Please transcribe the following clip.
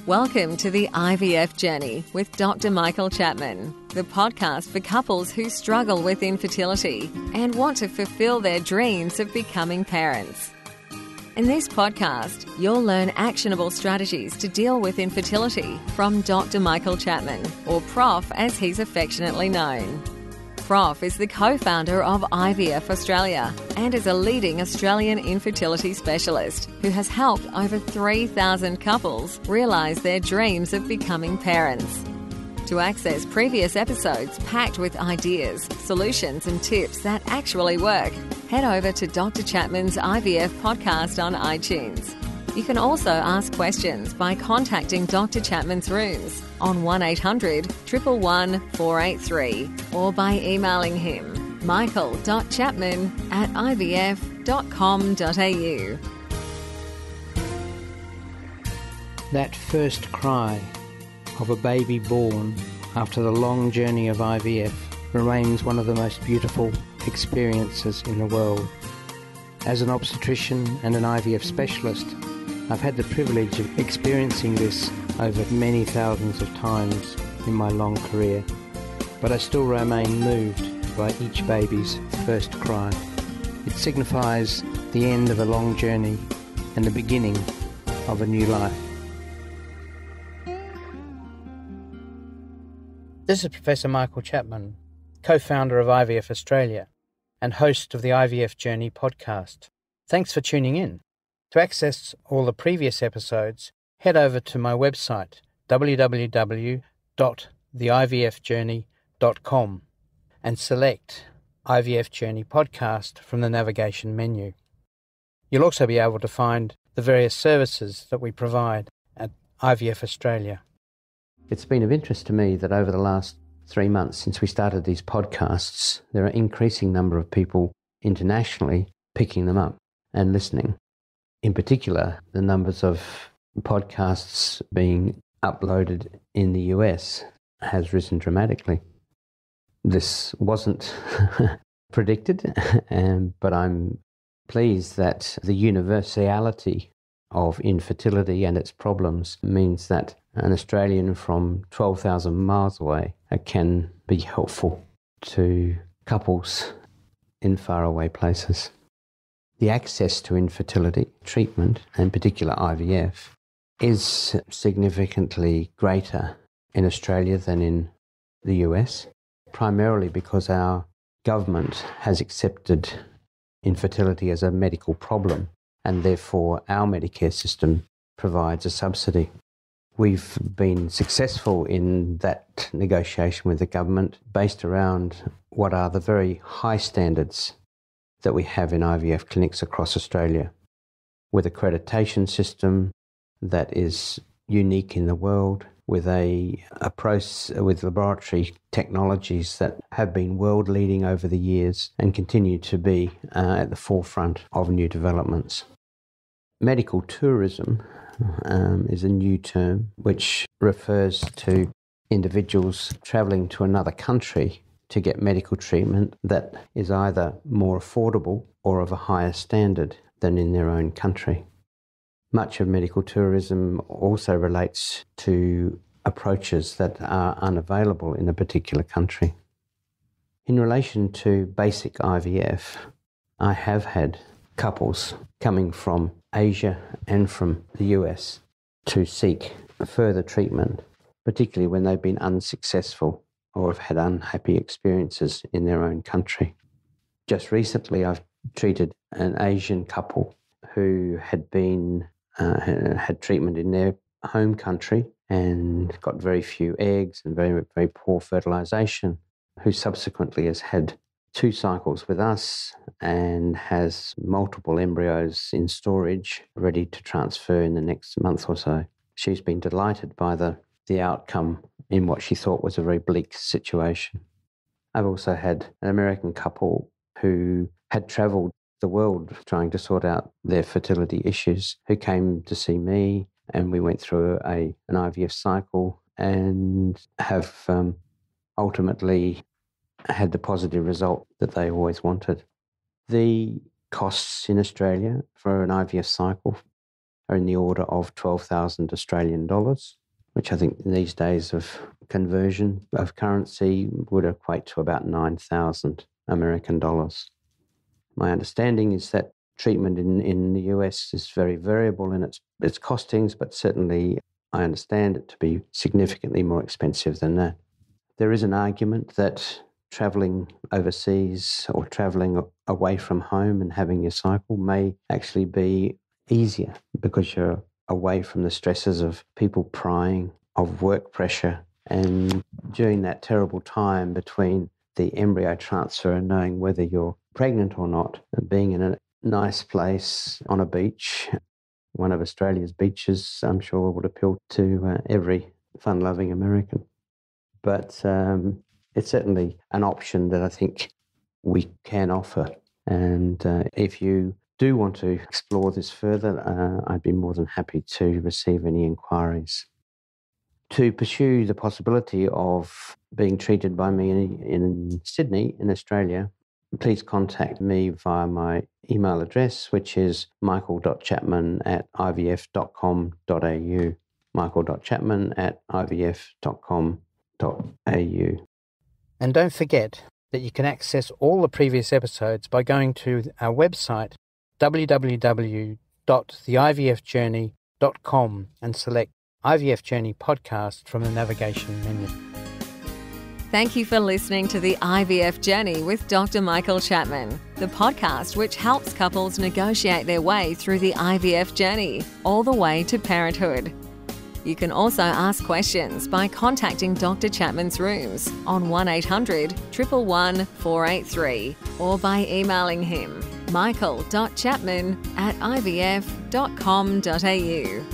Welcome to the IVF Journey with Dr. Michael Chapman, the podcast for couples who struggle with infertility and want to fulfill their dreams of becoming parents. In this podcast, you'll learn actionable strategies to deal with infertility from Dr. Michael Chapman, or Prof as he's affectionately known. Prof is the co-founder of IVF Australia and is a leading Australian infertility specialist who has helped over 3,000 couples realise their dreams of becoming parents. To access previous episodes packed with ideas, solutions and tips that actually work, head over to Dr. Chapman's IVF podcast on iTunes. You can also ask questions by contacting Dr. Chapman's rooms on 1800 111 483 or by emailing him michael.chapman@ivf.com.au. That first cry of a baby born after the long journey of IVF remains one of the most beautiful experiences in the world. As an obstetrician and an IVF specialist, I've had the privilege of experiencing this over many thousands of times in my long career, but I still remain moved by each baby's first cry. It signifies the end of a long journey and the beginning of a new life. This is Professor Michael Chapman, co-founder of IVF Australia and host of the IVF Journey podcast. Thanks for tuning in. To access all the previous episodes, head over to my website, www.theivfjourney.com, and select IVF Journey Podcast from the navigation menu. You'll also be able to find the various services that we provide at IVF Australia. It's been of interest to me that over the last 3 months since we started these podcasts, there are an increasing number of people internationally picking them up and listening. In particular, the numbers of podcasts being uploaded in the US has risen dramatically. This wasn't predicted, but I'm pleased that the universality of infertility and its problems means that an Australian from 12,000 miles away can be helpful to couples in faraway places. The access to infertility treatment, in particular IVF, is significantly greater in Australia than in the US, primarily because our government has accepted infertility as a medical problem, and therefore our Medicare system provides a subsidy. We've been successful in that negotiation with the government based around what are the very high standards that we have in IVF clinics across Australia, with accreditation system that is unique in the world, with a process with laboratory technologies that have been world leading over the years and continue to be at the forefront of new developments. Medical tourism is a new term which refers to individuals travelling to another country to get medical treatment that is either more affordable or of a higher standard than in their own country. Much of medical tourism also relates to approaches that are unavailable in a particular country. In relation to basic IVF, I have had couples coming from Asia and from the US to seek further treatment, particularly when they've been unsuccessful or have had unhappy experiences in their own country. Just recently, I've treated an Asian couple who had had treatment in their home country and got very few eggs and very, very poor fertilization, who subsequently has had 2 cycles with us and has multiple embryos in storage ready to transfer in the next month or so. She's been delighted by the outcome in what she thought was a very bleak situation. I've also had an American couple who had travelled the world trying to sort out their fertility issues, who came to see me, and we went through an IVF cycle and have ultimately had the positive result that they always wanted. The costs in Australia for an IVF cycle are in the order of 12,000 Australian dollars, which I think in these days of conversion of currency would equate to about 9,000 American dollars. My understanding is that treatment in the US is very variable in its costings, but certainly I understand it to be significantly more expensive than that. There is an argument that travelling overseas or travelling away from home and having your cycle may actually be easier because you're away from the stresses of people prying, of work pressure, and during that terrible time between the embryo transfer and knowing whether you're pregnant or not, and being in a nice place on a beach, one of Australia's beaches, I'm sure would appeal to every fun-loving American. But it's certainly an option that I think we can offer. And if you do want to explore this further, I'd be more than happy to receive any inquiries. To pursue the possibility of being treated by me in Sydney, in Australia, please contact me via my email address, which is michael.chapman@ivf.com.au, michael.chapman@ivf.com.au. And don't forget that you can access all the previous episodes by going to our website, www.theivfjourney.com, and select IVF Journey Podcast from the navigation menu. Thank you for listening to the IVF Journey with Dr. Michael Chapman, the podcast which helps couples negotiate their way through the IVF journey, all the way to parenthood. You can also ask questions by contacting Dr. Chapman's rooms on 1800 111 483 or by emailing him michael.chapman@ivf.com.au.